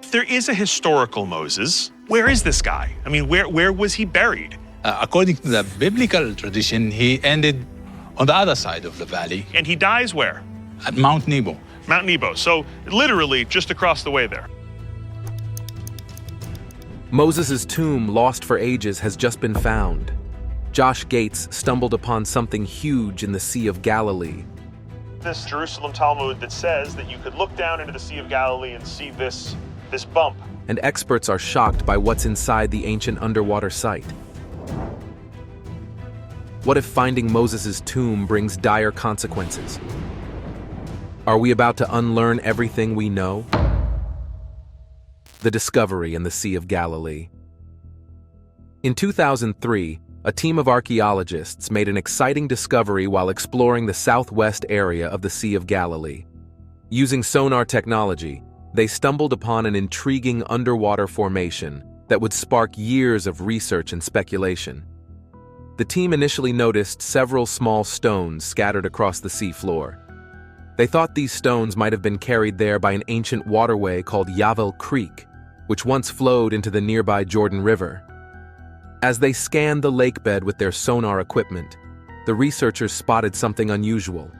There is a historical Moses. Where is this guy? I mean, where was he buried? According to the biblical tradition, he ended on the other side of the valley. And he dies where? At Mount Nebo. Mount Nebo. So literally just across the way there. Moses' tomb, lost for ages, has just been found. Josh Gates stumbled upon something huge in the Sea of Galilee. This Jerusalem Talmud that says that you could look down into the Sea of Galilee and see this bump. And experts are shocked by what's inside the ancient underwater site. What if finding Moses' tomb brings dire consequences? Are we about to unlearn everything we know? The discovery in the Sea of Galilee. In 2003, a team of archaeologists made an exciting discovery while exploring the southwest area of the Sea of Galilee. Using sonar technology, they stumbled upon an intriguing underwater formation that would spark years of research and speculation. The team initially noticed several small stones scattered across the seafloor. They thought these stones might have been carried there by an ancient waterway called Yavel Creek, which once flowed into the nearby Jordan River. As they scanned the lakebed with their sonar equipment, the researchers spotted something unusual,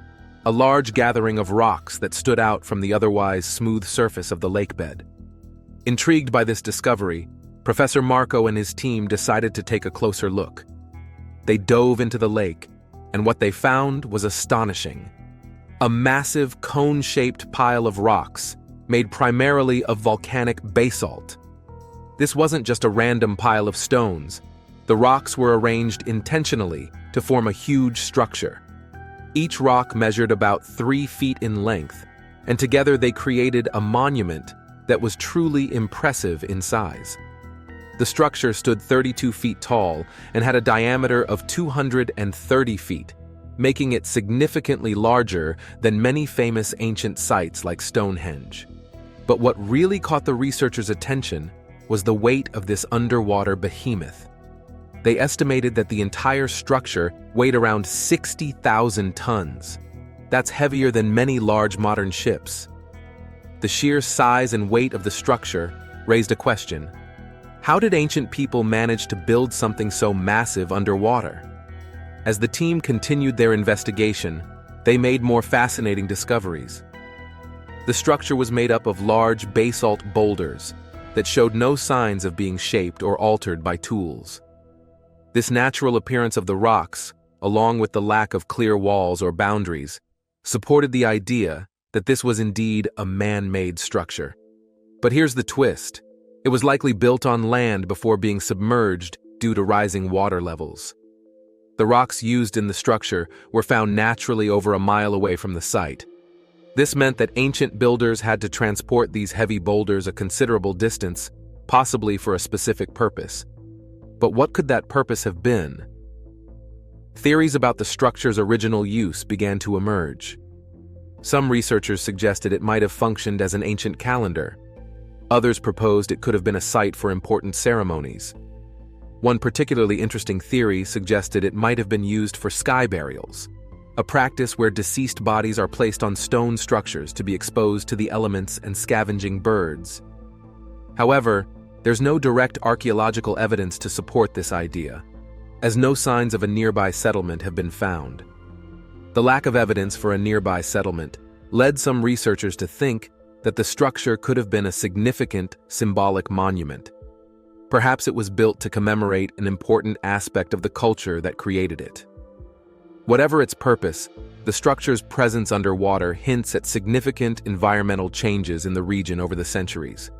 a large gathering of rocks that stood out from the otherwise smooth surface of the lakebed. Intrigued by this discovery, Professor Marco and his team decided to take a closer look. They dove into the lake, and what they found was astonishing. A massive cone-shaped pile of rocks, made primarily of volcanic basalt. This wasn't just a random pile of stones. The rocks were arranged intentionally to form a huge structure. Each rock measured about 3 feet in length, and together they created a monument that was truly impressive in size. The structure stood 32 feet tall and had a diameter of 230 feet, making it significantly larger than many famous ancient sites like Stonehenge. But what really caught the researchers' attention was the weight of this underwater behemoth. They estimated that the entire structure weighed around 60,000 tons. That's heavier than many large modern ships. The sheer size and weight of the structure raised a question. How did ancient people manage to build something so massive underwater? As the team continued their investigation, they made more fascinating discoveries. The structure was made up of large basalt boulders that showed no signs of being shaped or altered by tools. This natural appearance of the rocks, along with the lack of clear walls or boundaries, supported the idea that this was indeed a man-made structure. But here's the twist. It was likely built on land before being submerged due to rising water levels. The rocks used in the structure were found naturally over a mile away from the site. This meant that ancient builders had to transport these heavy boulders a considerable distance, possibly for a specific purpose. But what could that purpose have been? Theories about the structure's original use began to emerge. Some researchers suggested it might have functioned as an ancient calendar. Others proposed it could have been a site for important ceremonies. One particularly interesting theory suggested it might have been used for sky burials, a practice where deceased bodies are placed on stone structures to be exposed to the elements and scavenging birds. However, there's no direct archaeological evidence to support this idea, as no signs of a nearby settlement have been found. The lack of evidence for a nearby settlement led some researchers to think that the structure could have been a significant symbolic monument. Perhaps it was built to commemorate an important aspect of the culture that created it. Whatever its purpose, the structure's presence underwater hints at significant environmental changes in the region over the centuries.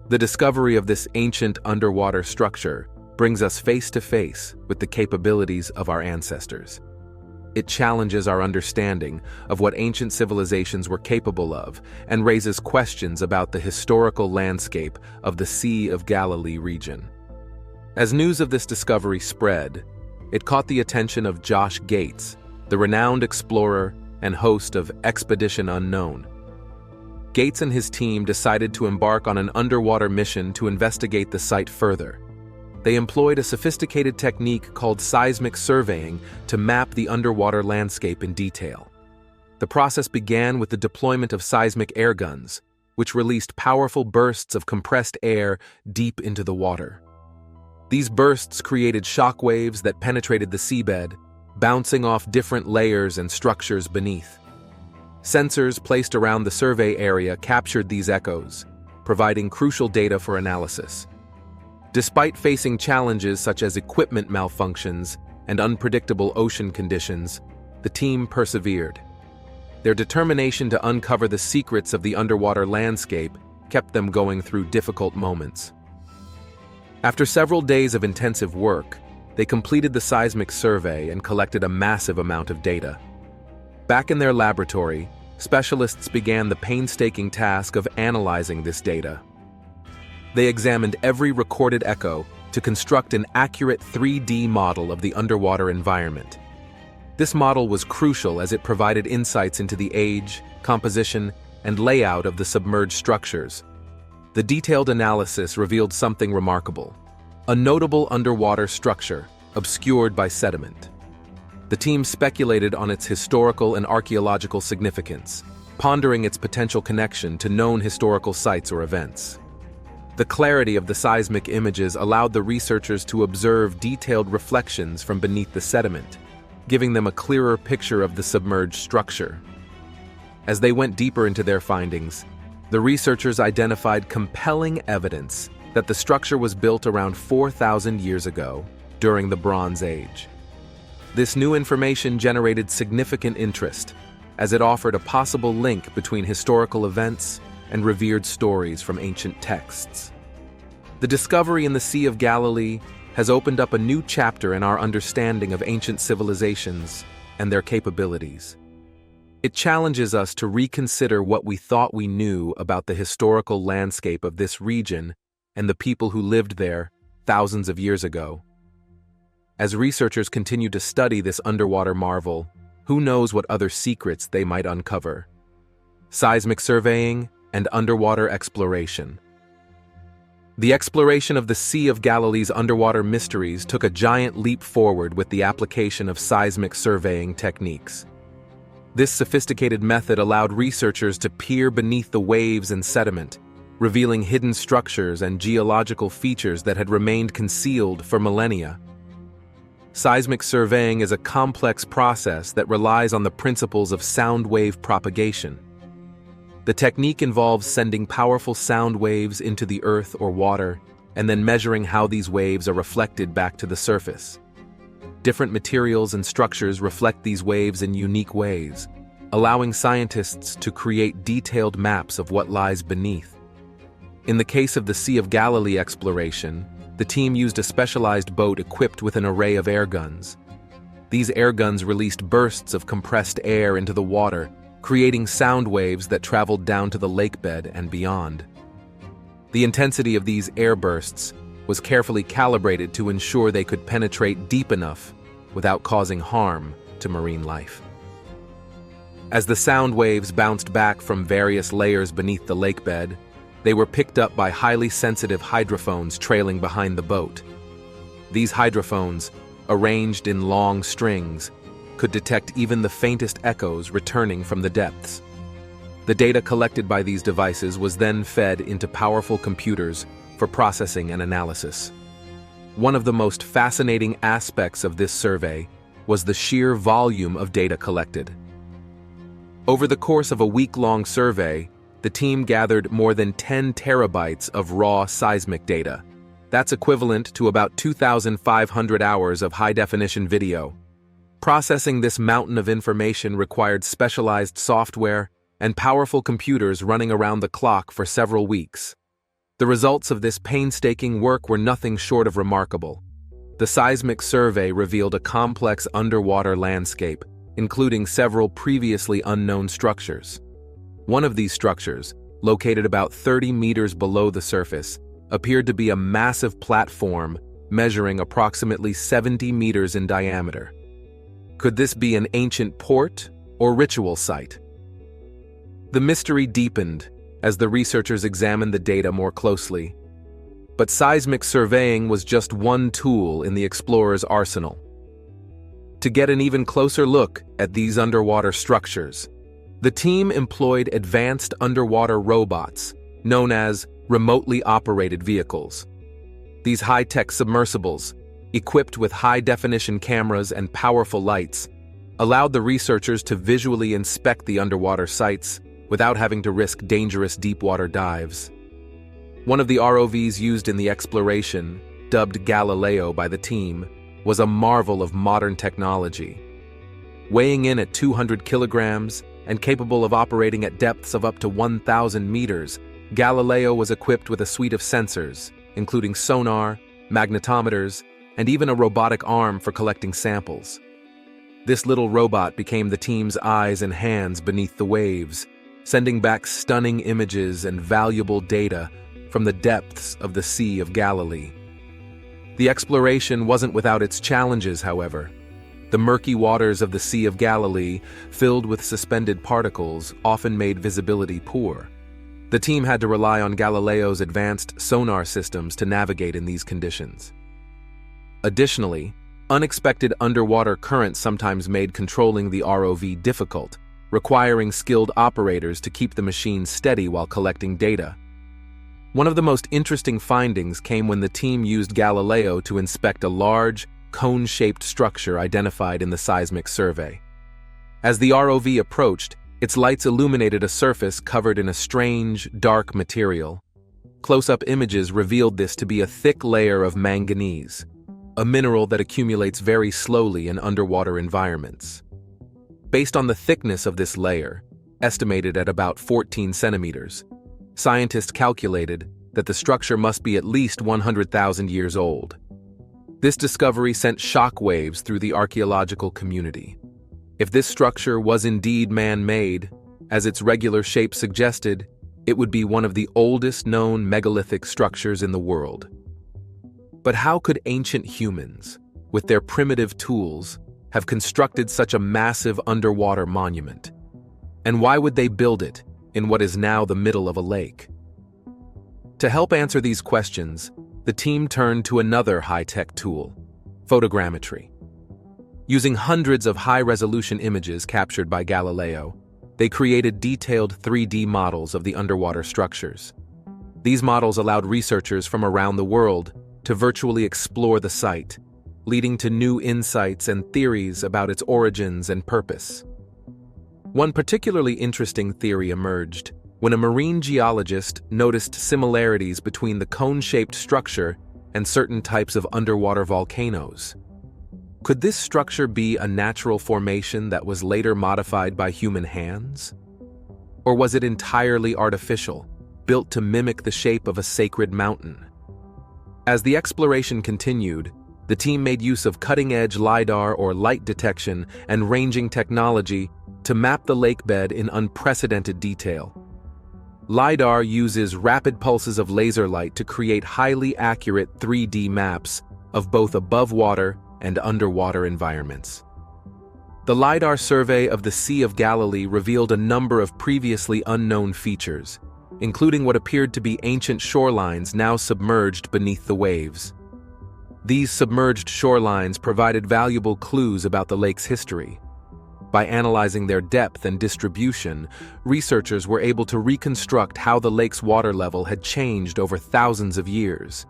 The discovery of this ancient underwater structure brings us face to face with the capabilities of our ancestors. It challenges our understanding of what ancient civilizations were capable of and raises questions about the historical landscape of the Sea of Galilee region. As news of this discovery spread, it caught the attention of Josh Gates, the renowned explorer and host of Expedition Unknown. Gates and his team decided to embark on an underwater mission to investigate the site further. They employed a sophisticated technique called seismic surveying to map the underwater landscape in detail. The process began with the deployment of seismic air guns, which released powerful bursts of compressed air deep into the water. These bursts created shock waves that penetrated the seabed, bouncing off different layers and structures beneath. Sensors placed around the survey area captured these echoes, providing crucial data for analysis. Despite facing challenges such as equipment malfunctions and unpredictable ocean conditions, the team persevered. Their determination to uncover the secrets of the underwater landscape kept them going through difficult moments. After several days of intensive work, they completed the seismic survey and collected a massive amount of data. Back in their laboratory, specialists began the painstaking task of analyzing this data. They examined every recorded echo to construct an accurate 3D model of the underwater environment. This model was crucial as it provided insights into the age, composition, and layout of the submerged structures. The detailed analysis revealed something remarkable: a notable underwater structure obscured by sediment. The team speculated on its historical and archaeological significance, pondering its potential connection to known historical sites or events. The clarity of the seismic images allowed the researchers to observe detailed reflections from beneath the sediment, giving them a clearer picture of the submerged structure. As they went deeper into their findings, the researchers identified compelling evidence that the structure was built around 4,000 years ago, during the Bronze Age. This new information generated significant interest, as it offered a possible link between historical events and revered stories from ancient texts. The discovery in the Sea of Galilee has opened up a new chapter in our understanding of ancient civilizations and their capabilities. It challenges us to reconsider what we thought we knew about the historical landscape of this region and the people who lived there thousands of years ago. As researchers continue to study this underwater marvel, who knows what other secrets they might uncover? Seismic surveying and underwater exploration. The exploration of the Sea of Galilee's underwater mysteries took a giant leap forward with the application of seismic surveying techniques. This sophisticated method allowed researchers to peer beneath the waves and sediment, revealing hidden structures and geological features that had remained concealed for millennia. Seismic surveying is a complex process that relies on the principles of sound wave propagation. The technique involves sending powerful sound waves into the earth or water, and then measuring how these waves are reflected back to the surface. Different materials and structures reflect these waves in unique ways, allowing scientists to create detailed maps of what lies beneath. In the case of the Sea of Galilee exploration, the team used a specialized boat equipped with an array of air guns. These air guns released bursts of compressed air into the water, creating sound waves that traveled down to the lakebed and beyond. The intensity of these air bursts was carefully calibrated to ensure they could penetrate deep enough without causing harm to marine life. As the sound waves bounced back from various layers beneath the lakebed, they were picked up by highly sensitive hydrophones trailing behind the boat. These hydrophones, arranged in long strings, could detect even the faintest echoes returning from the depths. The data collected by these devices was then fed into powerful computers for processing and analysis. One of the most fascinating aspects of this survey was the sheer volume of data collected. Over the course of a week-long survey, the team gathered more than 10 terabytes of raw seismic data. That's equivalent to about 2,500 hours of high-definition video. Processing this mountain of information required specialized software and powerful computers running around the clock for several weeks. The results of this painstaking work were nothing short of remarkable. The seismic survey revealed a complex underwater landscape, including several previously unknown structures. One of these structures, located about 30 meters below the surface, appeared to be a massive platform measuring approximately 70 meters in diameter. Could this be an ancient port or ritual site? The mystery deepened as the researchers examined the data more closely. But seismic surveying was just one tool in the explorers' arsenal. To get an even closer look at these underwater structures, The team employed advanced underwater robots, known as remotely operated vehicles. These high-tech submersibles, equipped with high-definition cameras and powerful lights, allowed the researchers to visually inspect the underwater sites without having to risk dangerous deep-water dives. One of the ROVs used in the exploration, dubbed Galileo by the team, was a marvel of modern technology. Weighing in at 200 kilograms and capable of operating at depths of up to 1,000 meters, Galileo was equipped with a suite of sensors, including sonar, magnetometers, and even a robotic arm for collecting samples. This little robot became the team's eyes and hands beneath the waves, sending back stunning images and valuable data from the depths of the Sea of Galilee. The exploration wasn't without its challenges, however. The murky waters of the Sea of Galilee, filled with suspended particles, often made visibility poor. The team had to rely on Galileo's advanced sonar systems to navigate in these conditions. Additionally, unexpected underwater currents sometimes made controlling the ROV difficult, requiring skilled operators to keep the machine steady while collecting data. One of the most interesting findings came when the team used Galileo to inspect a large, cone-shaped structure identified in the seismic survey. As the ROV approached, its lights illuminated a surface covered in a strange, dark material. Close-up images revealed this to be a thick layer of manganese, a mineral that accumulates very slowly in underwater environments. Based on the thickness of this layer, estimated at about 14 centimeters, scientists calculated that the structure must be at least 100,000 years old. This discovery sent shockwaves through the archaeological community. If this structure was indeed man-made, as its regular shape suggested, it would be one of the oldest known megalithic structures in the world. But how could ancient humans, with their primitive tools, have constructed such a massive underwater monument? And why would they build it in what is now the middle of a lake? To help answer these questions, the team turned to another high-tech tool, photogrammetry. Using hundreds of high-resolution images captured by Galileo, they created detailed 3D models of the underwater structures. These models allowed researchers from around the world to virtually explore the site, leading to new insights and theories about its origins and purpose. One particularly interesting theory emerged when a marine geologist noticed similarities between the cone-shaped structure and certain types of underwater volcanoes. Could this structure be a natural formation that was later modified by human hands? Or was it entirely artificial, built to mimic the shape of a sacred mountain? As the exploration continued, the team made use of cutting-edge LiDAR or light detection and ranging technology to map the lakebed in unprecedented detail. LiDAR uses rapid pulses of laser light to create highly accurate 3D maps of both above-water and underwater environments. The LiDAR survey of the Sea of Galilee revealed a number of previously unknown features, including what appeared to be ancient shorelines now submerged beneath the waves. These submerged shorelines provided valuable clues about the lake's history. By analyzing their depth and distribution, researchers were able to reconstruct how the lake's water level had changed over thousands of years.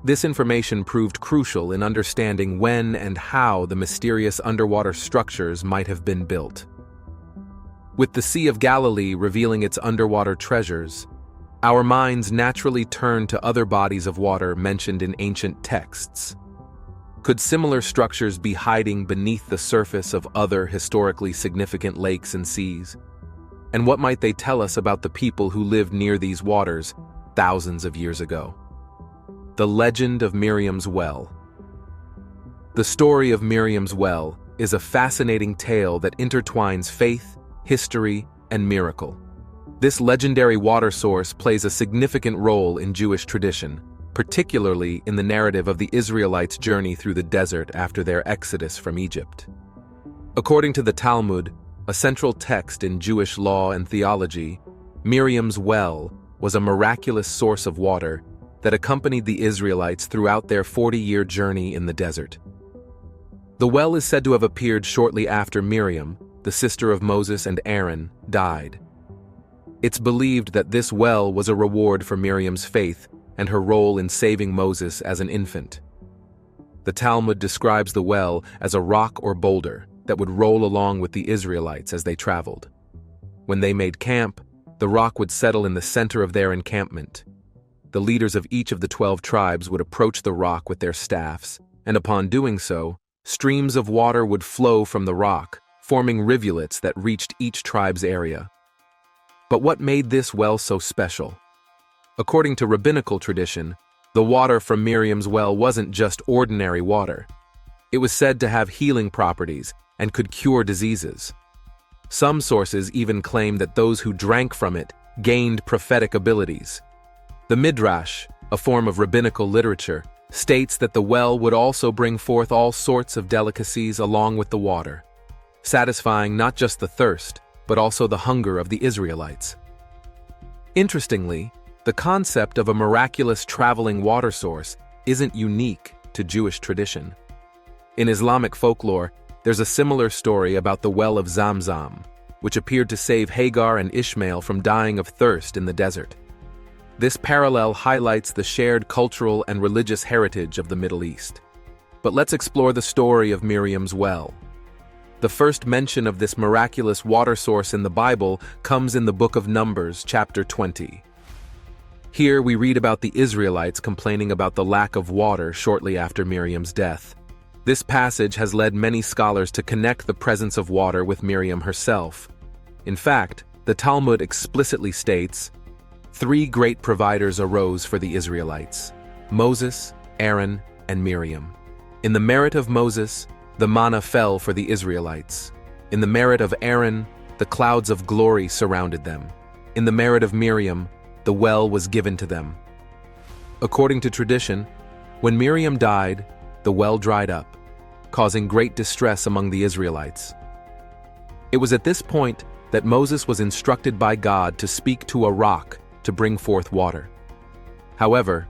This information proved crucial in understanding when and how the mysterious underwater structures might have been built. With the Sea of Galilee revealing its underwater treasures, our minds naturally turn to other bodies of water mentioned in ancient texts. Could similar structures be hiding beneath the surface of other historically significant lakes and seas? And what might they tell us about the people who lived near these waters thousands of years ago? The legend of Miriam's well. The story of Miriam's well is a fascinating tale that intertwines faith, history, and miracle. This legendary water source plays a significant role in Jewish tradition, particularly in the narrative of the Israelites' journey through the desert after their exodus from Egypt. According to the Talmud, a central text in Jewish law and theology, Miriam's well was a miraculous source of water that accompanied the Israelites throughout their 40-year journey in the desert. The well is said to have appeared shortly after Miriam, the sister of Moses and Aaron, died. It's believed that this well was a reward for Miriam's faith and her role in saving Moses as an infant. The Talmud describes the well as a rock or boulder that would roll along with the Israelites as they traveled. When they made camp, the rock would settle in the center of their encampment. The leaders of each of the 12 tribes would approach the rock with their staffs, and upon doing so, streams of water would flow from the rock, forming rivulets that reached each tribe's area. But what made this well so special? According to rabbinical tradition, the water from Miriam's well wasn't just ordinary water. It was said to have healing properties and could cure diseases. Some sources even claim that those who drank from it gained prophetic abilities. The Midrash, a form of rabbinical literature, states that the well would also bring forth all sorts of delicacies along with the water, satisfying not just the thirst, but also the hunger of the Israelites. Interestingly, the concept of a miraculous traveling water source isn't unique to Jewish tradition. In Islamic folklore, there's a similar story about the well of Zamzam, which appeared to save Hagar and Ishmael from dying of thirst in the desert. This parallel highlights the shared cultural and religious heritage of the Middle East. But let's explore the story of Miriam's well. The first mention of this miraculous water source in the Bible comes in the book of Numbers, chapter 20. Here we read about the Israelites complaining about the lack of water shortly after Miriam's death. This passage has led many scholars to connect the presence of water with Miriam herself. In fact, the Talmud explicitly states, 3 great providers arose for the Israelites: Moses, Aaron, and Miriam. In the merit of Moses, the manna fell for the Israelites. In the merit of Aaron, the clouds of glory surrounded them. In the merit of Miriam, the well was given to them. According to tradition, when Miriam died, the well dried up, causing great distress among the Israelites. It was at this point that Moses was instructed by God to speak to a rock to bring forth water. However,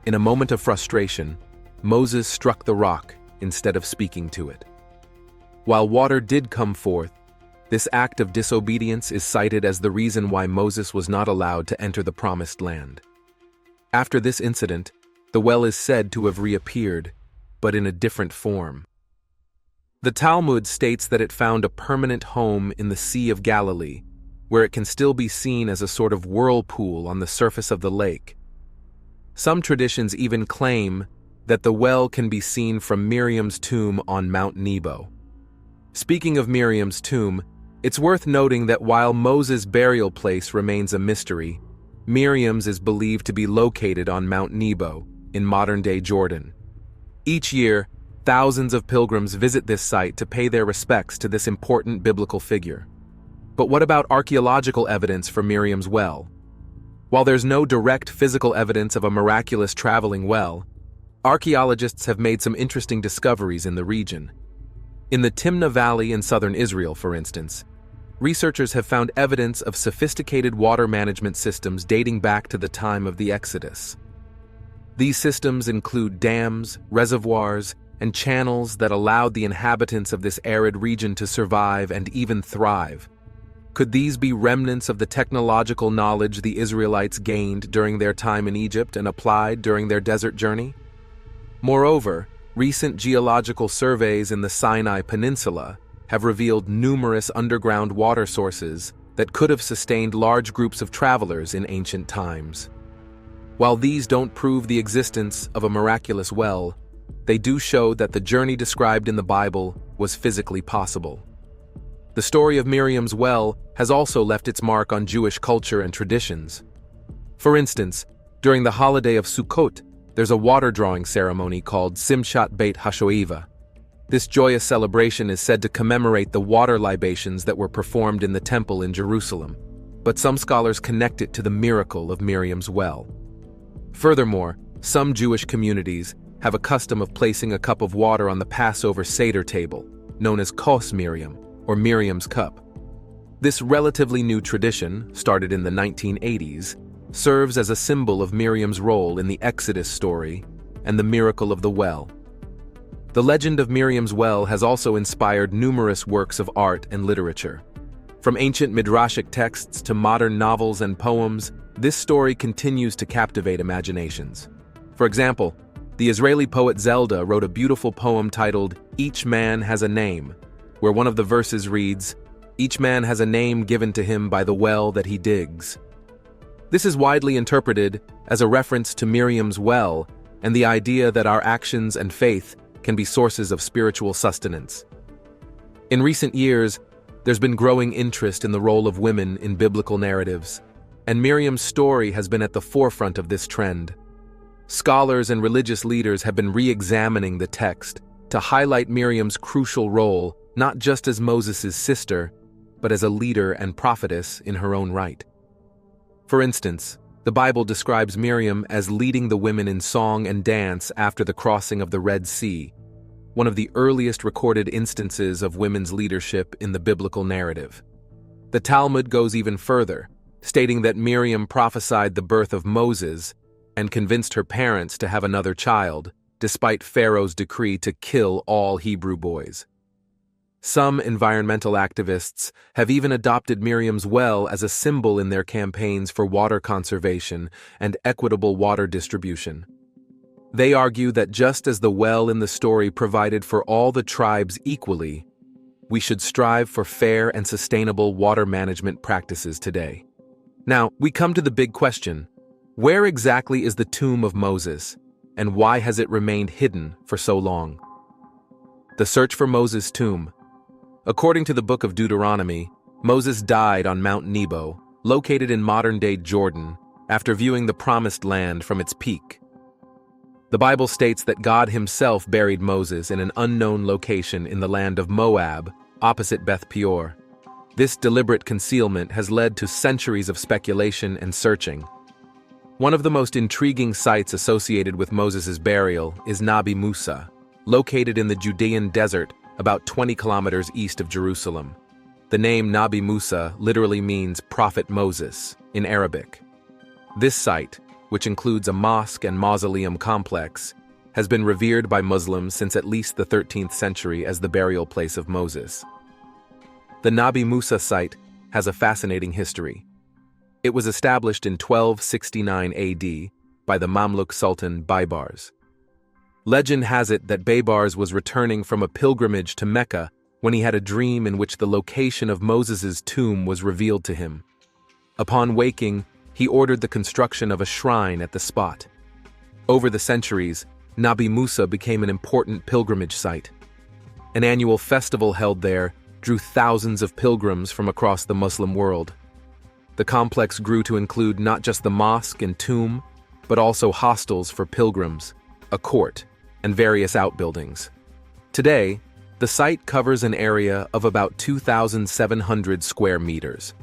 in a moment of frustration, Moses struck the rock instead of speaking to it. While water did come forth, this act of disobedience is cited as the reason why Moses was not allowed to enter the Promised Land. After this incident, the well is said to have reappeared, but in a different form. The Talmud states that it found a permanent home in the Sea of Galilee, where it can still be seen as a sort of whirlpool on the surface of the lake. Some traditions even claim that the well can be seen from Miriam's tomb on Mount Nebo. Speaking of Miriam's tomb, it's worth noting that while Moses' burial place remains a mystery, Miriam's is believed to be located on Mount Nebo, in modern-day Jordan. Each year, thousands of pilgrims visit this site to pay their respects to this important biblical figure. But what about archaeological evidence for Miriam's well? While there's no direct physical evidence of a miraculous traveling well, archaeologists have made some interesting discoveries in the region. In the Timna Valley in southern Israel, for instance, researchers have found evidence of sophisticated water management systems dating back to the time of the Exodus. These systems include dams, reservoirs, and channels that allowed the inhabitants of this arid region to survive and even thrive. Could these be remnants of the technological knowledge the Israelites gained during their time in Egypt and applied during their desert journey? Moreover, recent geological surveys in the Sinai Peninsula have revealed numerous underground water sources that could have sustained large groups of travelers in ancient times. While these don't prove the existence of a miraculous well, they do show that the journey described in the Bible was physically possible. The story of Miriam's well has also left its mark on Jewish culture and traditions. For instance, during the holiday of Sukkot, there's a water drawing ceremony called Simchat Beit HaShoeva. This joyous celebration is said to commemorate the water libations that were performed in the temple in Jerusalem, but some scholars connect it to the miracle of Miriam's well. Furthermore, some Jewish communities have a custom of placing a cup of water on the Passover Seder table, known as Kos Miriam, or Miriam's cup. This relatively new tradition, started in the 1980s, serves as a symbol of Miriam's role in the Exodus story and the miracle of the well. The legend of Miriam's well has also inspired numerous works of art and literature. From ancient midrashic texts to modern novels and poems, this story continues to captivate imaginations. For example, the Israeli poet Zelda wrote a beautiful poem titled "Each Man Has a Name," where one of the verses reads, "Each man has a name given to him by the well that he digs." This is widely interpreted as a reference to Miriam's well and the idea that our actions and faith can be sources of spiritual sustenance. In recent years, there's been growing interest in the role of women in biblical narratives, and Miriam's story has been at the forefront of this trend. Scholars and religious leaders have been re-examining the text to highlight Miriam's crucial role not just as Moses' sister, but as a leader and prophetess in her own right. For instance, the Bible describes Miriam as leading the women in song and dance after the crossing of the Red Sea, one of the earliest recorded instances of women's leadership in the biblical narrative. The Talmud goes even further, stating that Miriam prophesied the birth of Moses and convinced her parents to have another child, despite Pharaoh's decree to kill all Hebrew boys. Some environmental activists have even adopted Miriam's well as a symbol in their campaigns for water conservation and equitable water distribution. They argue that just as the well in the story provided for all the tribes equally, we should strive for fair and sustainable water management practices today. Now, we come to the big question: where exactly is the tomb of Moses, and why has it remained hidden for so long? The search for Moses' tomb. According to the book of Deuteronomy, Moses died on Mount Nebo, located in modern-day Jordan, after viewing the Promised Land from its peak. The Bible states that God himself buried Moses in an unknown location in the land of Moab, opposite Beth Peor. This deliberate concealment has led to centuries of speculation and searching. One of the most intriguing sites associated with Moses' burial is Nabi Musa, located in the Judean desert about 20 kilometers east of Jerusalem. The name Nabi Musa literally means Prophet Moses in Arabic. This site, which includes a mosque and mausoleum complex, has been revered by Muslims since at least the 13th century as the burial place of Moses. The Nabi Musa site has a fascinating history. It was established in 1269 AD by the Mamluk Sultan Baybars. Legend has it that Baybars was returning from a pilgrimage to Mecca when he had a dream in which the location of Moses' tomb was revealed to him. Upon waking, he ordered the construction of a shrine at the spot. Over the centuries, Nabi Musa became an important pilgrimage site. An annual festival held there drew thousands of pilgrims from across the Muslim world. The complex grew to include not just the mosque and tomb, but also hostels for pilgrims, a court, and various outbuildings. Today, the site covers an area of about 2,700 square meters.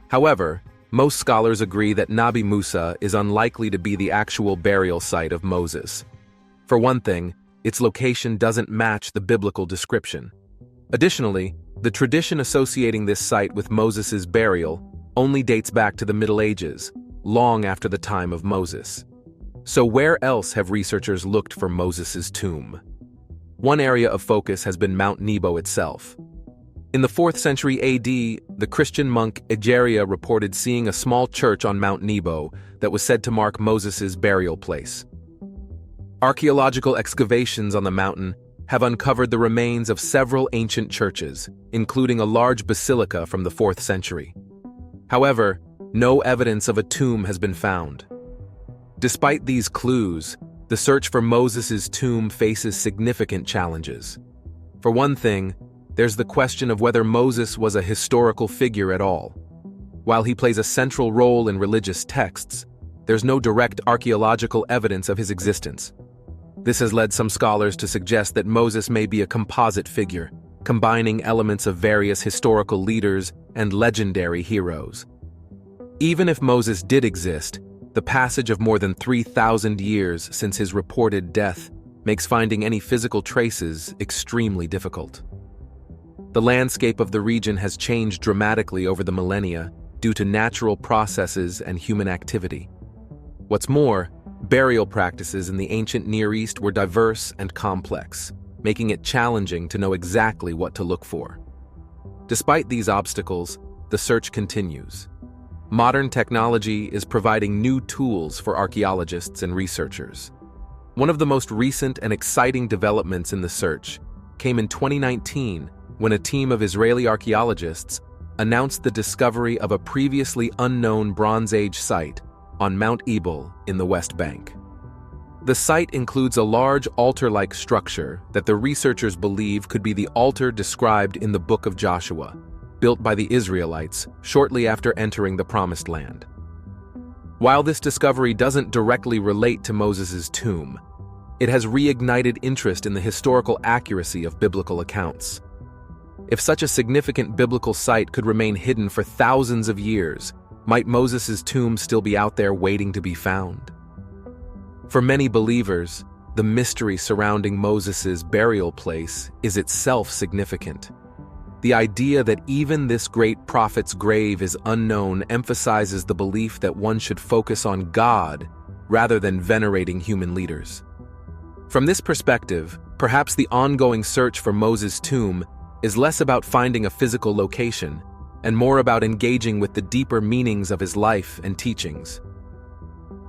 However, most scholars agree that Nabi Musa is unlikely to be the actual burial site of Moses. For one thing, its location doesn't match the biblical description. Additionally, the tradition associating this site with Moses' burial only dates back to the Middle Ages, long after the time of Moses. So where else have researchers looked for Moses' tomb? One area of focus has been Mount Nebo itself. In the 4th century AD, the Christian monk Egeria reported seeing a small church on Mount Nebo that was said to mark Moses' burial place. Archaeological excavations on the mountain have uncovered the remains of several ancient churches, including a large basilica from the 4th century. However, no evidence of a tomb has been found. Despite these clues, the search for Moses' tomb faces significant challenges. For one thing, there's the question of whether Moses was a historical figure at all. While he plays a central role in religious texts, there's no direct archaeological evidence of his existence. This has led some scholars to suggest that Moses may be a composite figure, combining elements of various historical leaders and legendary heroes. Even if Moses did exist, the passage of more than 3,000 years since his reported death makes finding any physical traces extremely difficult. The landscape of the region has changed dramatically over the millennia due to natural processes and human activity. What's more, burial practices in the ancient Near East were diverse and complex. making it challenging to know exactly what to look for. Despite these obstacles, the search continues. Modern technology is providing new tools for archaeologists and researchers. One of the most recent and exciting developments in the search came in 2019 when a team of Israeli archaeologists announced the discovery of a previously unknown Bronze Age site on Mount Ebal in the West Bank. The site includes a large altar-like structure that the researchers believe could be the altar described in the Book of Joshua, built by the Israelites shortly after entering the Promised Land. While this discovery doesn't directly relate to Moses' tomb, it has reignited interest in the historical accuracy of biblical accounts. If such a significant biblical site could remain hidden for thousands of years, might Moses' tomb still be out there waiting to be found? For many believers, the mystery surrounding Moses' burial place is itself significant. The idea that even this great prophet's grave is unknown emphasizes the belief that one should focus on God rather than venerating human leaders. From this perspective, perhaps the ongoing search for Moses' tomb is less about finding a physical location and more about engaging with the deeper meanings of his life and teachings.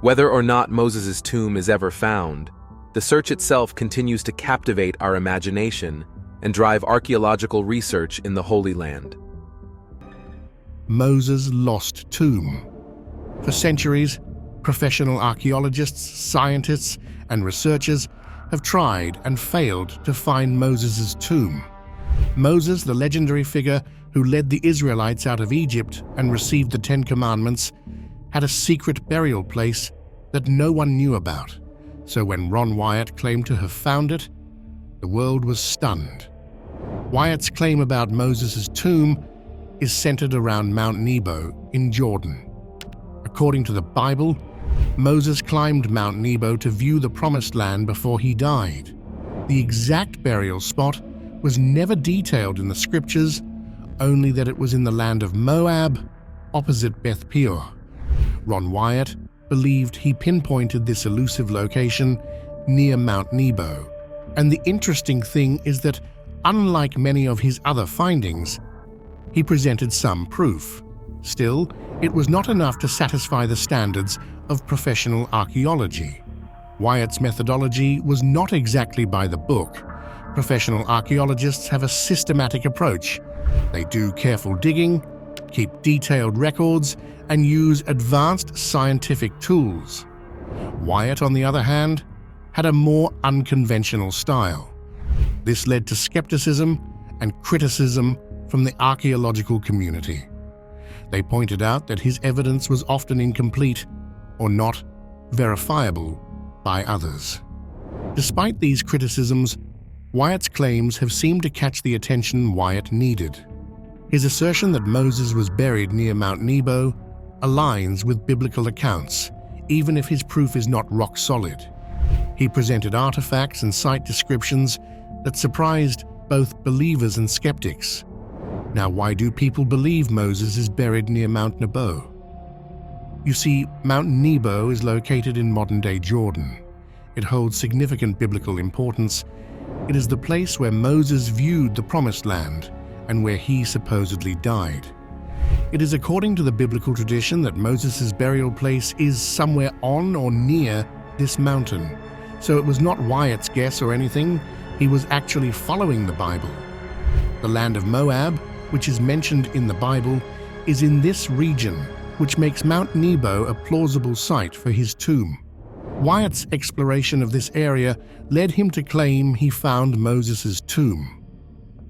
Whether or not Moses' tomb is ever found, the search itself continues to captivate our imagination and drive archaeological research in the Holy Land. Moses' lost tomb. For centuries, professional archaeologists, scientists, and researchers have tried and failed to find Moses' tomb. Moses, the legendary figure who led the Israelites out of Egypt and received the Ten Commandments, had a secret burial place that no one knew about. So when Ron Wyatt claimed to have found it, the world was stunned. Wyatt's claim about Moses' tomb is centered around Mount Nebo in Jordan. According to the Bible, Moses climbed Mount Nebo to view the Promised Land before he died. The exact burial spot was never detailed in the scriptures, only that it was in the land of Moab, opposite Beth Peor. Ron Wyatt believed he pinpointed this elusive location near Mount Nebo. And the interesting thing is that, unlike many of his other findings, he presented some proof. Still, it was not enough to satisfy the standards of professional archaeology. Wyatt's methodology was not exactly by the book. Professional archaeologists have a systematic approach. They do careful digging, keep detailed records, and use advanced scientific tools. Wyatt, on the other hand, had a more unconventional style. This led to skepticism and criticism from the archaeological community. They pointed out that his evidence was often incomplete or not verifiable by others. Despite these criticisms, Wyatt's claims have seemed to catch the attention Wyatt needed. His assertion that Moses was buried near Mount Nebo aligns with biblical accounts, even if his proof is not rock solid. He presented artifacts and site descriptions that surprised both believers and skeptics. Now, why do people believe Moses is buried near Mount Nebo? You see, Mount Nebo is located in modern-day Jordan. It holds significant biblical importance. It is the place where Moses viewed the Promised Land and where he supposedly died. It is according to the biblical tradition that Moses' burial place is somewhere on or near this mountain. So it was not Wyatt's guess or anything. He was actually following the Bible. The land of Moab, which is mentioned in the Bible, is in this region, which makes Mount Nebo a plausible site for his tomb. Wyatt's exploration of this area led him to claim he found Moses' tomb.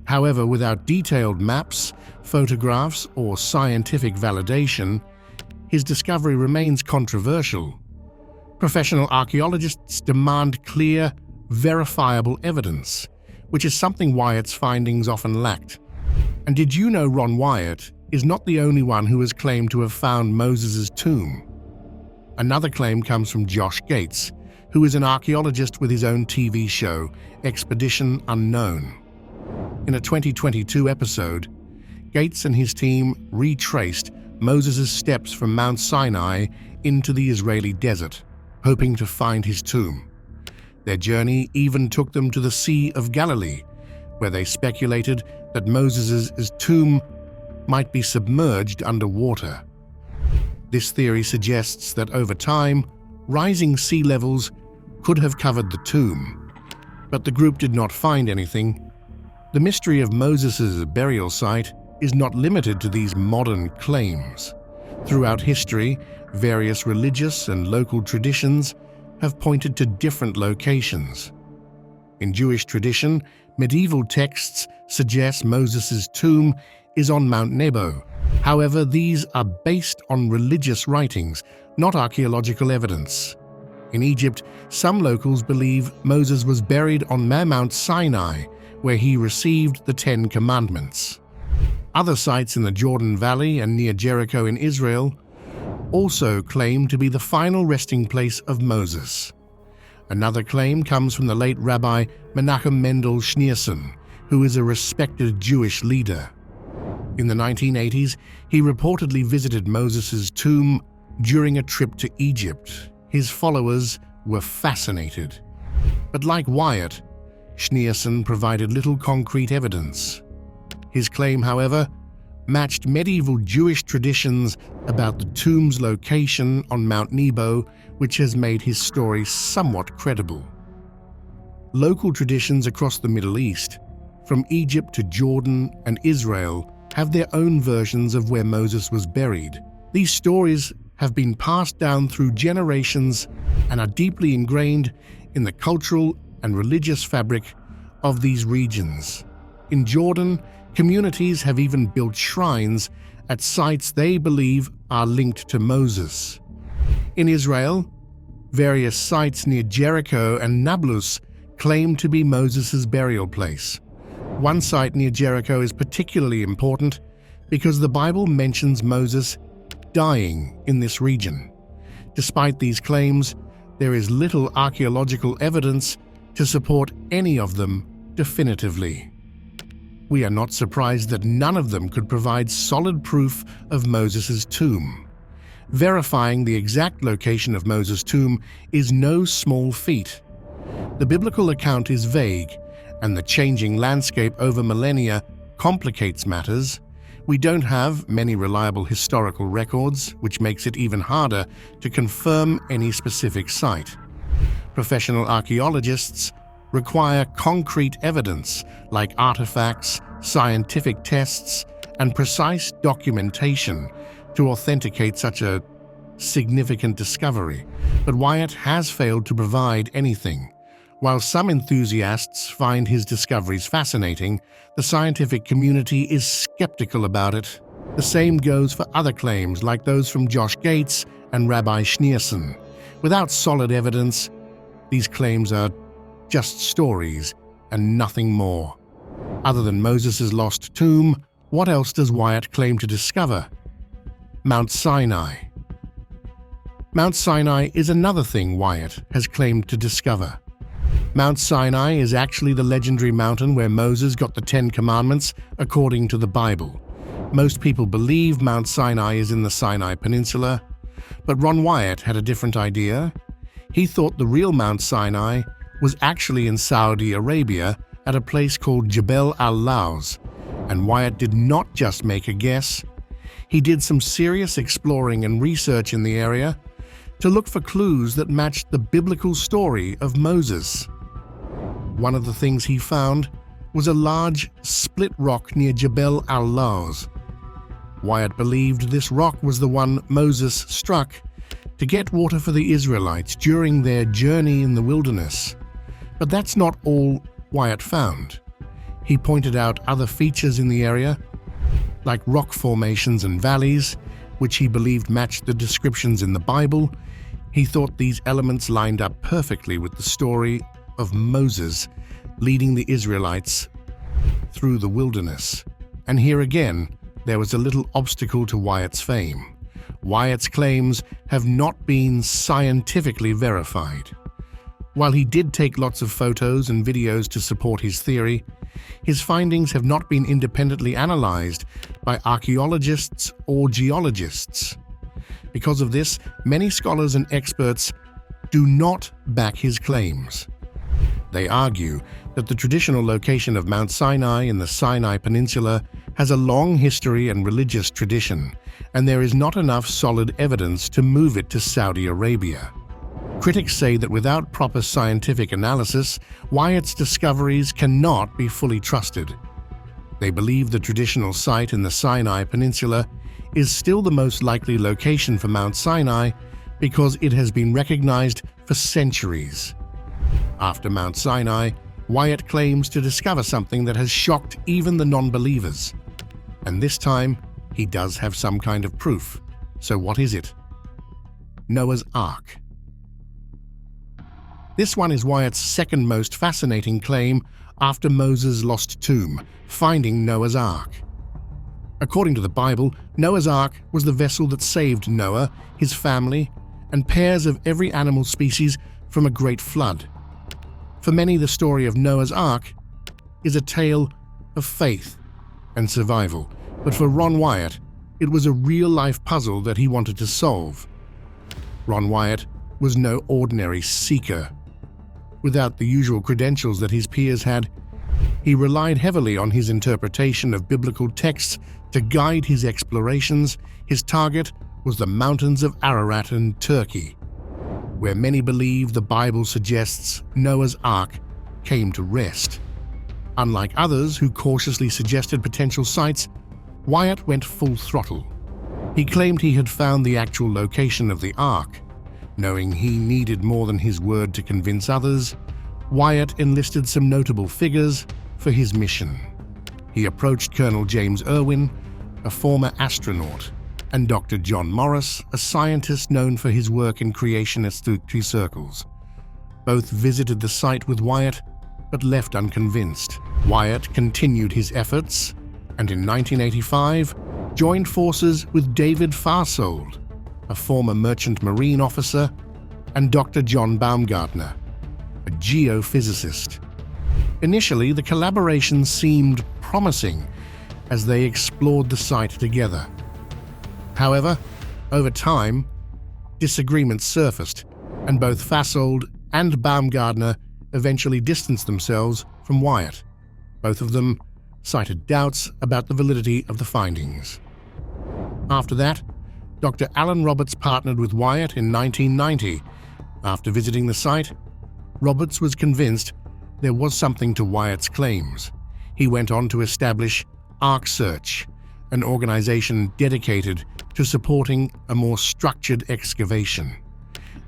However, without detailed maps, photographs, or scientific validation, his discovery remains controversial. Professional archaeologists demand clear, verifiable evidence, which is something Wyatt's findings often lacked. And did you know Ron Wyatt is not the only one who has claimed to have found Moses' tomb? Another claim comes from Josh Gates, who is an archaeologist with his own TV show, Expedition Unknown. In a 2022 episode, Gates and his team retraced Moses' steps from Mount Sinai into the Israeli desert, hoping to find his tomb. Their journey even took them to the Sea of Galilee, where they speculated that Moses' tomb might be submerged underwater. This theory suggests that over time, rising sea levels could have covered the tomb, but the group did not find anything. The mystery of Moses' burial site is not limited to these modern claims. Throughout history, various religious and local traditions have pointed to different locations. In Jewish tradition, medieval texts suggest Moses' tomb is on Mount Nebo. However, these are based on religious writings, not archaeological evidence. In Egypt, some locals believe Moses was buried on Mount Sinai, where he received the Ten Commandments. Other sites in the Jordan Valley and near Jericho in Israel also claim to be the final resting place of Moses. Another claim comes from the late Rabbi Menachem Mendel Schneerson, who is a respected Jewish leader. In the 1980s, he reportedly visited Moses' tomb during a trip to Egypt. His followers were fascinated. But like Wyatt, Schneerson provided little concrete evidence. His claim, however, matched medieval Jewish traditions about the tomb's location on Mount Nebo, which has made his story somewhat credible. Local traditions across the Middle East, from Egypt to Jordan and Israel, have their own versions of where Moses was buried. These stories have been passed down through generations and are deeply ingrained in the cultural and religious fabric of these regions. In Jordan, communities have even built shrines at sites they believe are linked to Moses. In Israel, various sites near Jericho and Nablus claim to be Moses' burial place. One site near Jericho is particularly important because the Bible mentions Moses dying in this region. Despite these claims, there is little archaeological evidence to support any of them definitively. We are not surprised that none of them could provide solid proof of Moses' tomb. Verifying the exact location of Moses' tomb is no small feat. The biblical account is vague, and the changing landscape over millennia complicates matters. We don't have many reliable historical records, which makes it even harder to confirm any specific site. Professional archaeologists require concrete evidence like artifacts, scientific tests, and precise documentation to authenticate such a significant discovery. But Wyatt has failed to provide anything. While some enthusiasts find his discoveries fascinating, the scientific community is skeptical about it. The same goes for other claims like those from Josh Gates and Rabbi Schneerson. Without solid evidence, these claims are just stories and nothing more. Other than Moses' lost tomb, what else does Wyatt claim to discover? Mount Sinai. Mount Sinai is another thing Wyatt has claimed to discover. Mount Sinai is actually the legendary mountain where Moses got the Ten Commandments according to the Bible. Most people believe Mount Sinai is in the Sinai Peninsula, but Ron Wyatt had a different idea. He thought the real Mount Sinai was actually in Saudi Arabia at a place called Jebel al-Lawz, and Wyatt did not just make a guess. He did some serious exploring and research in the area to look for clues that matched the biblical story of Moses. One of the things he found was a large split rock near Jebel al-Lawz. Wyatt believed this rock was the one Moses struck to get water for the Israelites during their journey in the wilderness. But that's not all Wyatt found. He pointed out other features in the area, like rock formations and valleys, which he believed matched the descriptions in the Bible. He thought these elements lined up perfectly with the story of Moses leading the Israelites through the wilderness. And here again, there was a little obstacle to Wyatt's fame. Wyatt's claims have not been scientifically verified. While he did take lots of photos and videos to support his theory, his findings have not been independently analyzed by archaeologists or geologists. Because of this, many scholars and experts do not back his claims. They argue that the traditional location of Mount Sinai in the Sinai Peninsula has a long history and religious tradition, and there is not enough solid evidence to move it to Saudi Arabia. Critics say that without proper scientific analysis, Wyatt's discoveries cannot be fully trusted. They believe the traditional site in the Sinai Peninsula is still the most likely location for Mount Sinai because it has been recognized for centuries. After Mount Sinai, Wyatt claims to discover something that has shocked even the non-believers. And this time, he does have some kind of proof. So what is it? Noah's Ark. This one is Wyatt's second most fascinating claim after Moses' lost tomb, finding Noah's Ark. According to the Bible, Noah's Ark was the vessel that saved Noah, his family, and pairs of every animal species from a great flood. For many, the story of Noah's Ark is a tale of faith and survival, but for Ron Wyatt, it was a real-life puzzle that he wanted to solve. Ron Wyatt was no ordinary seeker. Without the usual credentials that his peers had, he relied heavily on his interpretation of biblical texts to guide his explorations. His target was the mountains of Ararat in Turkey, where many believe the Bible suggests Noah's Ark came to rest. Unlike others who cautiously suggested potential sites, Wyatt went full throttle. He claimed he had found the actual location of the Ark. Knowing he needed more than his word to convince others, Wyatt enlisted some notable figures for his mission. He approached Colonel James Irwin, a former astronaut, and Dr. John Morris, a scientist known for his work in creationist circles. Both visited the site with Wyatt, but left unconvinced. Wyatt continued his efforts, and in 1985 joined forces with David Farsold, a former merchant marine officer, and Dr. John Baumgartner, a geophysicist. Initially, the collaboration seemed promising as they explored the site together. However, over time, disagreements surfaced, and both Farsold and Baumgartner eventually distanced themselves from Wyatt. Both of them cited doubts about the validity of the findings. After that, Dr. Alan Roberts partnered with Wyatt in 1990. After visiting the site, Roberts was convinced there was something to Wyatt's claims. He went on to establish Ark Search, an organization dedicated to supporting a more structured excavation.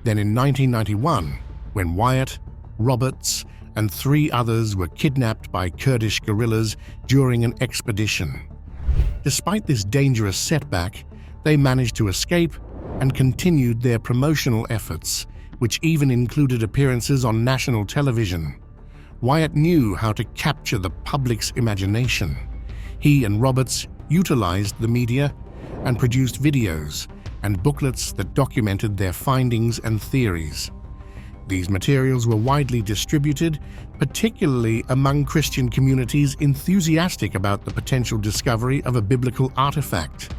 Then in 1991, when Wyatt, Roberts, and 3 others were kidnapped by Kurdish guerrillas during an expedition. Despite this dangerous setback, they managed to escape and continued their promotional efforts, which even included appearances on national television. Wyatt knew how to capture the public's imagination. He and Roberts utilized the media and produced videos and booklets that documented their findings and theories. These materials were widely distributed, particularly among Christian communities enthusiastic about the potential discovery of a biblical artifact.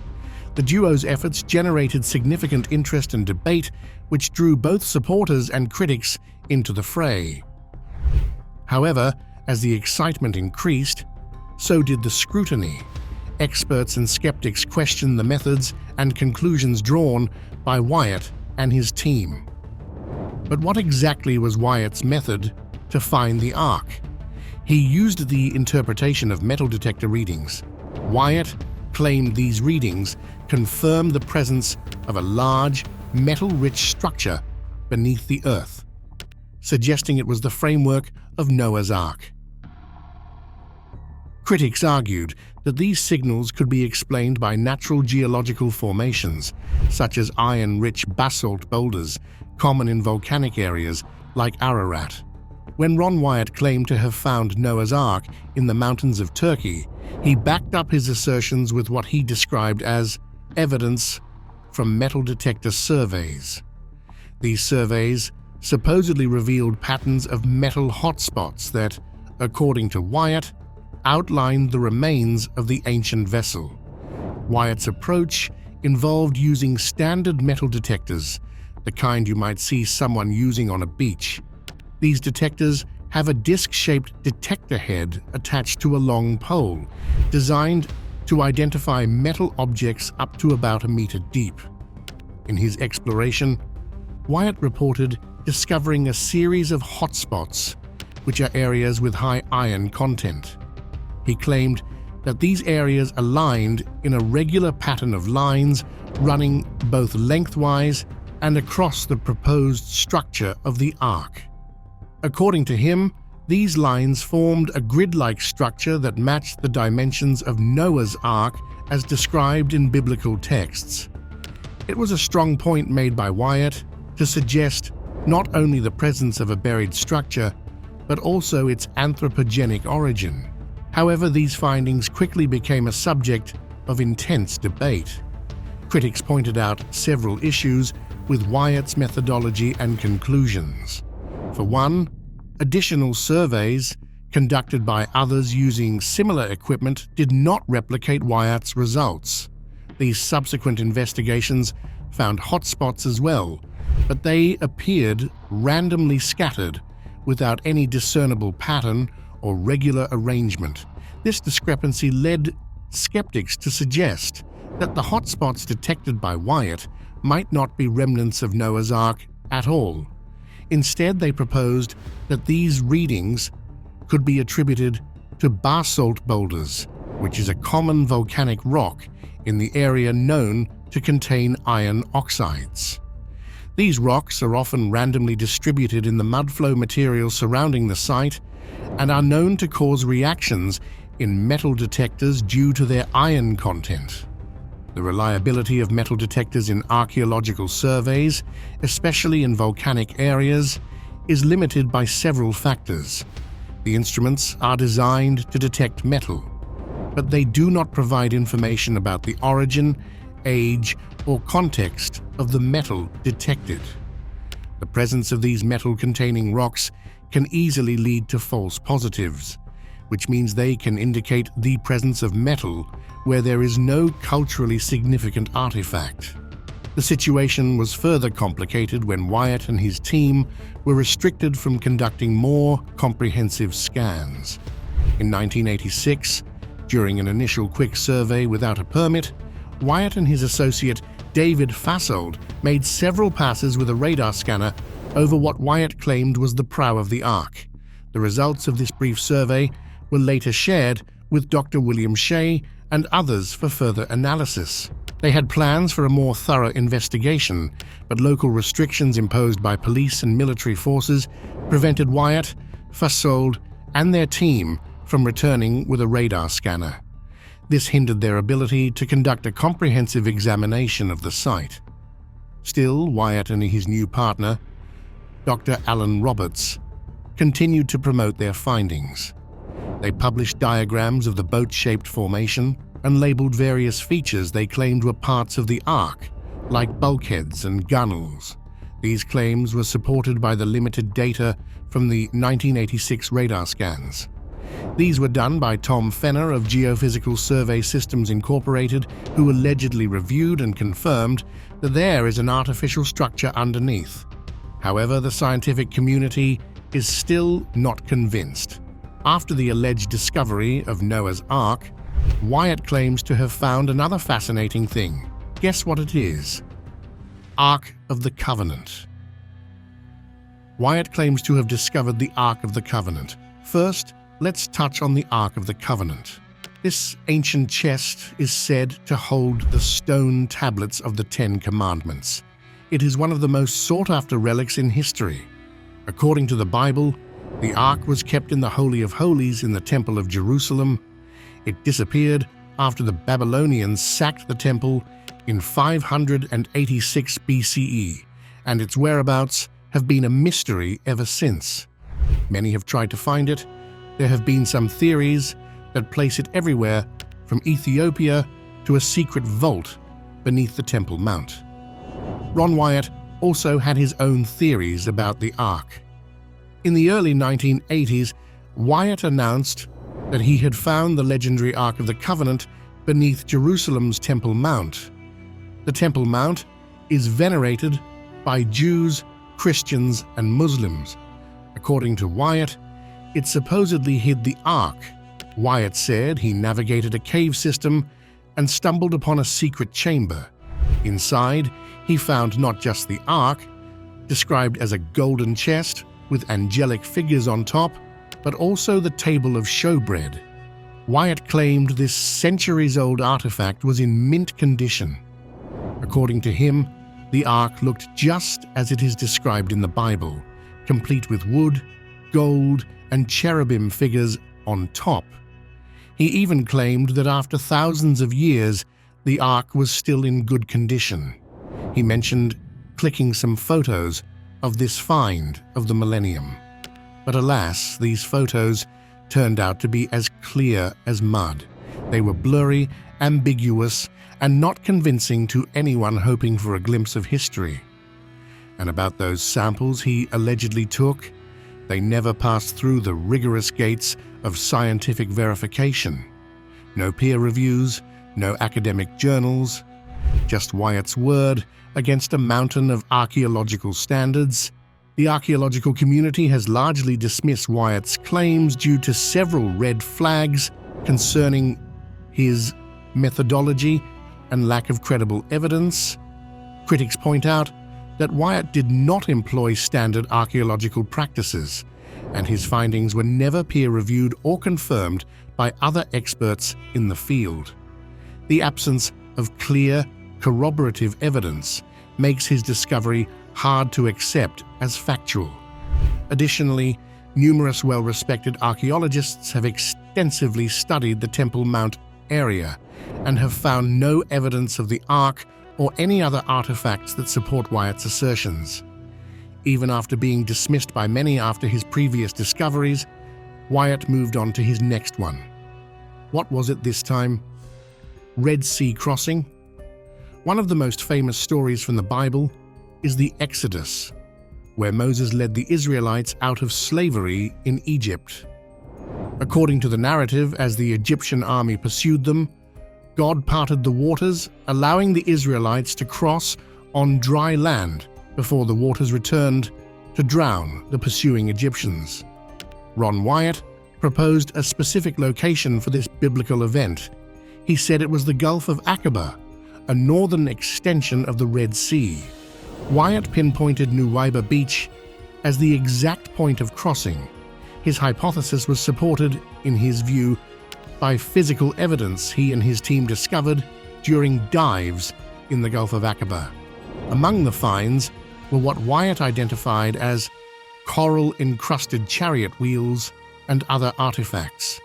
The duo's efforts generated significant interest and debate, which drew both supporters and critics into the fray. However, as the excitement increased, so did the scrutiny. Experts and skeptics questioned the methods and conclusions drawn by Wyatt and his team. But what exactly was Wyatt's method to find the Ark? He used the interpretation of metal detector readings. Wyatt claimed these readings confirmed the presence of a large, metal-rich structure beneath the Earth, suggesting it was the framework of Noah's Ark. Critics argued that these signals could be explained by natural geological formations, such as iron-rich basalt boulders common in volcanic areas like Ararat. When Ron Wyatt claimed to have found Noah's Ark in the mountains of Turkey, he backed up his assertions with what he described as evidence from metal detector surveys. These surveys supposedly revealed patterns of metal hotspots that, according to Wyatt, outlined the remains of the ancient vessel. Wyatt's approach involved using standard metal detectors, the kind you might see someone using on a beach. These detectors have a disc-shaped detector head attached to a long pole, designed to identify metal objects up to about a meter deep. In his exploration, Wyatt reported discovering a series of hotspots, which are areas with high iron content. He claimed that these areas aligned in a regular pattern of lines running both lengthwise and across the proposed structure of the Ark. According to him, these lines formed a grid-like structure that matched the dimensions of Noah's Ark as described in biblical texts. It was a strong point made by Wyatt to suggest not only the presence of a buried structure, but also its anthropogenic origin. However, these findings quickly became a subject of intense debate. Critics pointed out several issues with Wyatt's methodology and conclusions. For one, additional surveys conducted by others using similar equipment did not replicate Wyatt's results. These subsequent investigations found hotspots as well, but they appeared randomly scattered without any discernible pattern or regular arrangement. This discrepancy led skeptics to suggest that the hotspots detected by Wyatt might not be remnants of Noah's Ark at all. Instead, they proposed that these readings could be attributed to basalt boulders, which is a common volcanic rock in the area known to contain iron oxides. These rocks are often randomly distributed in the mudflow material surrounding the site and are known to cause reactions in metal detectors due to their iron content. The reliability of metal detectors in archaeological surveys, especially in volcanic areas, is limited by several factors. The instruments are designed to detect metal, but they do not provide information about the origin, age, or context of the metal detected. The presence of these metal-containing rocks can easily lead to false positives, which means they can indicate the presence of metal where there is no culturally significant artifact. The situation was further complicated when Wyatt and his team were restricted from conducting more comprehensive scans. In 1986, during an initial quick survey without a permit, Wyatt and his associate David Fassold made several passes with a radar scanner over what Wyatt claimed was the prow of the Ark. The results of this brief survey were later shared with Dr. William Shea and others for further analysis. They had plans for a more thorough investigation, but local restrictions imposed by police and military forces prevented Wyatt, Fassold, and their team from returning with a radar scanner. This hindered their ability to conduct a comprehensive examination of the site. Still, Wyatt and his new partner, Dr. Alan Roberts, continued to promote their findings. They published diagrams of the boat-shaped formation and labeled various features they claimed were parts of the Ark, like bulkheads and gunnels. These claims were supported by the limited data from the 1986 radar scans. These were done by Tom Fenner of Geophysical Survey Systems Incorporated, who allegedly reviewed and confirmed that there is an artificial structure underneath. However, the scientific community is still not convinced. After the alleged discovery of Noah's Ark, Wyatt claims to have found another fascinating thing. Guess what it is? Ark of the Covenant. Wyatt claims to have discovered the Ark of the Covenant. First, let's touch on the Ark of the Covenant. This ancient chest is said to hold the stone tablets of the Ten Commandments. It is one of the most sought-after relics in history. According to the Bible, the Ark was kept in the Holy of Holies in the Temple of Jerusalem. It disappeared after the Babylonians sacked the temple in 586 BCE, and its whereabouts have been a mystery ever since. Many have tried to find it. There have been some theories that place it everywhere from Ethiopia to a secret vault beneath the Temple Mount. Ron Wyatt also had his own theories about the Ark. In the early 1980s, Wyatt announced that he had found the legendary Ark of the Covenant beneath Jerusalem's Temple Mount. The Temple Mount is venerated by Jews, Christians, and Muslims. According to Wyatt, It supposedly hid the Ark. Wyatt said he navigated a cave system and stumbled upon a secret chamber. Inside, he found not just the Ark, described as a golden chest with angelic figures on top, but also the table of showbread. Wyatt claimed this centuries-old artifact was in mint condition. According to him, the Ark looked just as it is described in the Bible, complete with wood, gold, and cherubim figures on top. He even claimed that after thousands of years, the Ark was still in good condition. He mentioned clicking some photos of this find of the millennium. But alas, these photos turned out to be as clear as mud. They were blurry, ambiguous, and not convincing to anyone hoping for a glimpse of history. And about those samples he allegedly took, they never passed through the rigorous gates of scientific verification. No peer reviews, no academic journals, just Wyatt's word against a mountain of archaeological standards. The archaeological community has largely dismissed Wyatt's claims due to several red flags concerning his methodology and lack of credible evidence. Critics point out that Wyatt did not employ standard archaeological practices, and his findings were never peer-reviewed or confirmed by other experts in the field. The absence of clear, corroborative evidence makes his discovery hard to accept as factual. Additionally, numerous well-respected archaeologists have extensively studied the Temple Mount area and have found no evidence of the Ark or any other artifacts that support Wyatt's assertions. Even after being dismissed by many after his previous discoveries, Wyatt moved on to his next one. What was it this time? Red Sea crossing? One of the most famous stories from the Bible is the Exodus, where Moses led the Israelites out of slavery in Egypt. According to the narrative, as the Egyptian army pursued them, God parted the waters, allowing the Israelites to cross on dry land before the waters returned to drown the pursuing Egyptians. Ron Wyatt proposed a specific location for this biblical event. He said it was the Gulf of Aqaba, a northern extension of the Red Sea. Wyatt pinpointed Nuweiba Beach as the exact point of crossing. His hypothesis was supported, in his view, by physical evidence he and his team discovered during dives in the Gulf of Aqaba. Among the finds were what Wyatt identified as coral-encrusted chariot wheels and other artifacts.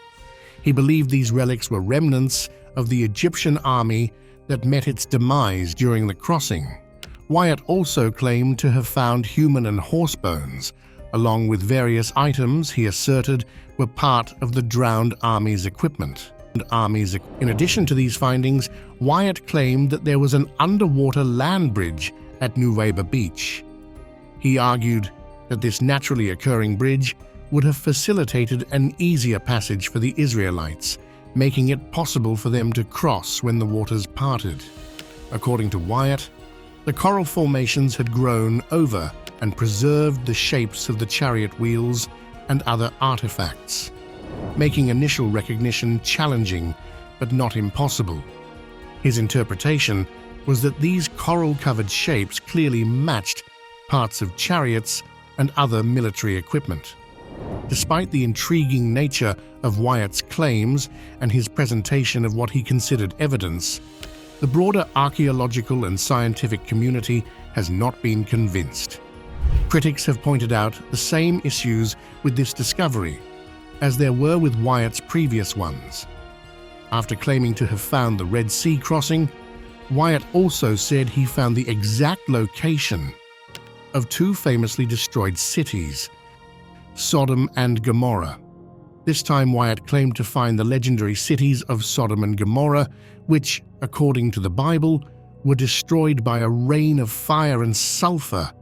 He believed these relics were remnants of the Egyptian army that met its demise during the crossing. Wyatt also claimed to have found human and horse bones, along with various items he asserted were part of the drowned army's equipment. In addition to these findings, Wyatt claimed that there was an underwater land bridge at Nuweiba Beach. He argued that this naturally occurring bridge would have facilitated an easier passage for the Israelites, making it possible for them to cross when the waters parted. According to Wyatt, the coral formations had grown over and preserved the shapes of the chariot wheels and other artifacts, making initial recognition challenging but not impossible. His interpretation was that these coral-covered shapes clearly matched parts of chariots and other military equipment. Despite the intriguing nature of Wyatt's claims and his presentation of what he considered evidence, the broader archaeological and scientific community has not been convinced. Critics have pointed out the same issues with this discovery as there were with Wyatt's previous ones. After claiming to have found the Red Sea crossing, Wyatt also said he found the exact location of two famously destroyed cities, Sodom and Gomorrah. This time Wyatt claimed to find the legendary cities of Sodom and Gomorrah, which, according to the Bible, were destroyed by a rain of fire and sulfur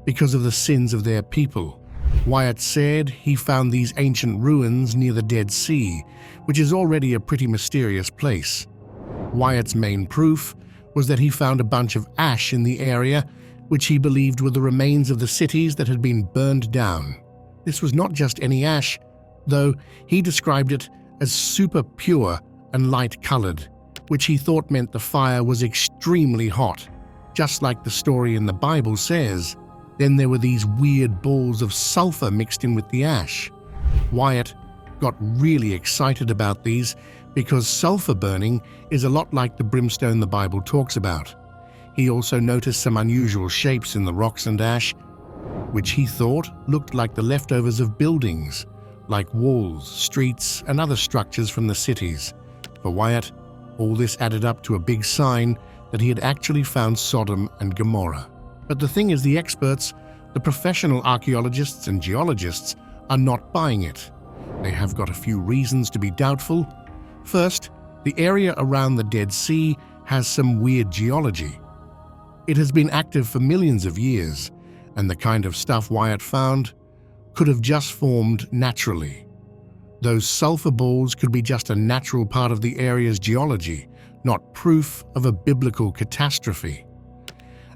because of the sins of their people. Wyatt said he found these ancient ruins near the Dead Sea, which is already a pretty mysterious place. Wyatt's main proof was that he found a bunch of ash in the area, which he believed were the remains of the cities that had been burned down. This was not just any ash, though he described it as super pure and light-colored, which he thought meant the fire was extremely hot. Just like the story in the Bible says, then there were these weird balls of sulfur mixed in with the ash. Wyatt got really excited about these because sulfur burning is a lot like the brimstone the Bible talks about. He also noticed some unusual shapes in the rocks and ash, which he thought looked like the leftovers of buildings, like walls, streets, and other structures from the cities. For Wyatt, all this added up to a big sign that he had actually found Sodom and Gomorrah. But the thing is, the experts, the professional archaeologists and geologists, are not buying it. They have got a few reasons to be doubtful. First, the area around the Dead Sea has some weird geology. It has been active for millions of years, and the kind of stuff Wyatt found could have just formed naturally. Those sulfur balls could be just a natural part of the area's geology, not proof of a biblical catastrophe.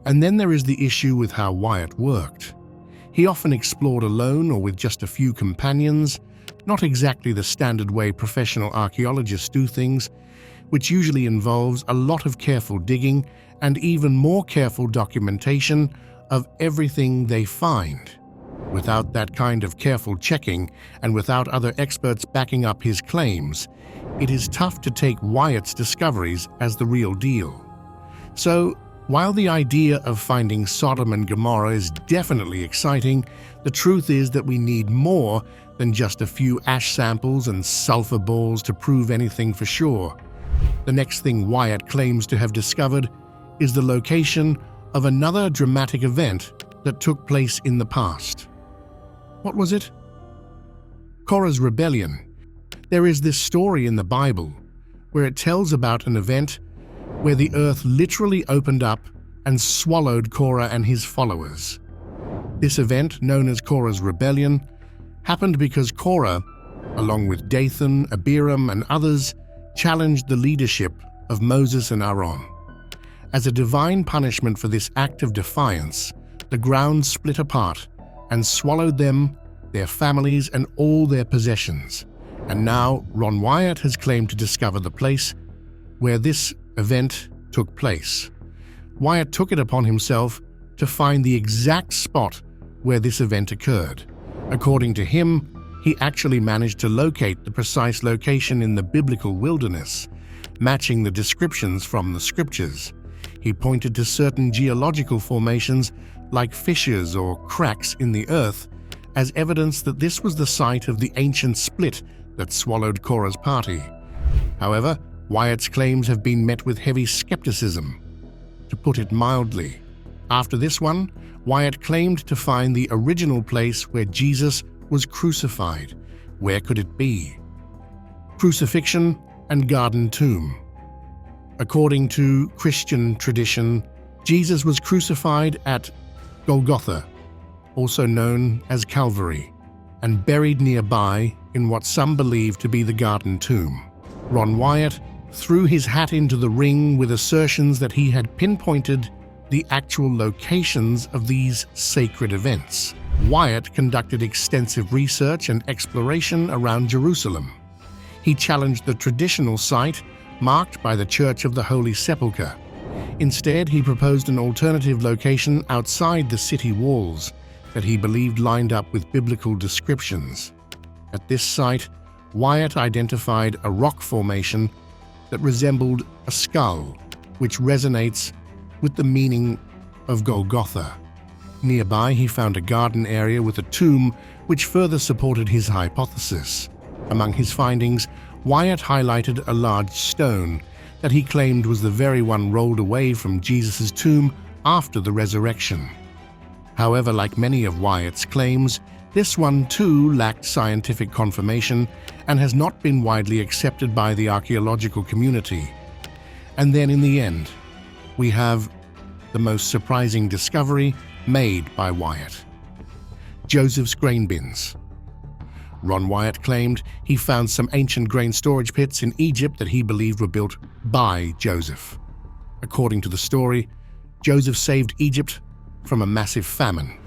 And then there is the issue with how Wyatt worked. He often explored alone or with just a few companions, not exactly the standard way professional archaeologists do things, which usually involves a lot of careful digging and even more careful documentation of everything they find. Without that kind of careful checking and without other experts backing up his claims, it is tough to take Wyatt's discoveries as the real deal. So, while the idea of finding Sodom and Gomorrah is definitely exciting, the truth is that we need more than just a few ash samples and sulfur balls to prove anything for sure. The next thing Wyatt claims to have discovered is the location of another dramatic event that took place in the past. What was it? Korah's rebellion. There is this story in the Bible where it tells about an event where the earth literally opened up and swallowed Korah and his followers. This event, known as Korah's rebellion, happened because Korah, along with Dathan, Abiram, and others, challenged the leadership of Moses and Aaron. As a divine punishment for this act of defiance, the ground split apart and swallowed them, their families, and all their possessions. And now Ron Wyatt has claimed to discover the place where this event took place. Wyatt took it upon himself to find the exact spot where this event occurred. According to him, he actually managed to locate the precise location in the biblical wilderness, matching the descriptions from the scriptures. He pointed to certain geological formations like fissures or cracks in the earth as evidence that this was the site of the ancient split that swallowed Korah's party. However, Wyatt's claims have been met with heavy skepticism, to put it mildly. After this one, Wyatt claimed to find the original place where Jesus was crucified. Where could it be? Crucifixion and garden tomb. According to Christian tradition, Jesus was crucified at Golgotha, also known as Calvary, and buried nearby in what some believe to be the garden tomb. Ron Wyatt threw his hat into the ring with assertions that he had pinpointed the actual locations of these sacred events. Wyatt conducted extensive research and exploration around Jerusalem. He challenged the traditional site marked by the Church of the Holy Sepulchre. Instead, he proposed an alternative location outside the city walls that he believed lined up with biblical descriptions. At this site, Wyatt identified a rock formation that resembled a skull, which resonates with the meaning of Golgotha. Nearby, he found a garden area with a tomb, which further supported his hypothesis. Among his findings, Wyatt highlighted a large stone that he claimed was the very one rolled away from Jesus' tomb after the resurrection. However, like many of Wyatt's claims, this one too lacked scientific confirmation and has not been widely accepted by the archaeological community. And then in the end, we have the most surprising discovery made by Wyatt: Joseph's grain bins. Ron Wyatt claimed he found some ancient grain storage pits in Egypt that he believed were built by Joseph. According to the story, Joseph saved Egypt from a massive famine.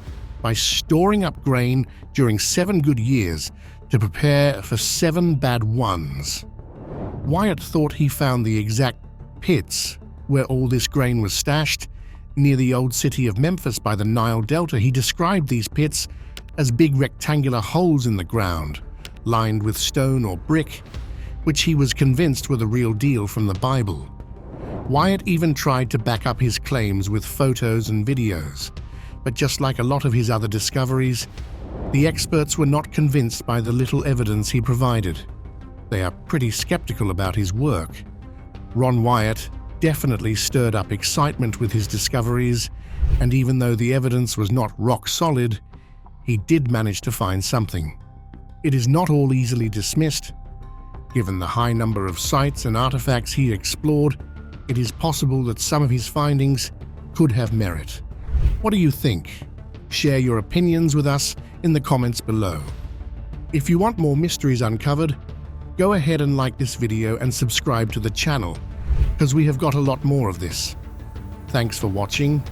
by storing up grain during 7 good years to prepare for 7 bad ones. Wyatt thought he found the exact pits where all this grain was stashed. Near the old city of Memphis by the Nile Delta, he described these pits as big rectangular holes in the ground, lined with stone or brick, which he was convinced were the real deal from the Bible. Wyatt even tried to back up his claims with photos and videos, but just like a lot of his other discoveries, the experts were not convinced by the little evidence he provided. They are pretty skeptical about his work. Ron Wyatt definitely stirred up excitement with his discoveries, and even though the evidence was not rock solid, he did manage to find something. It is not all easily dismissed. Given the high number of sites and artifacts he explored, it is possible that some of his findings could have merit. What do you think? Share your opinions with us in the comments below. If you want more mysteries uncovered, go ahead and like this video and subscribe to the channel, because we have got a lot more of this. Thanks for watching.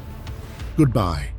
Goodbye.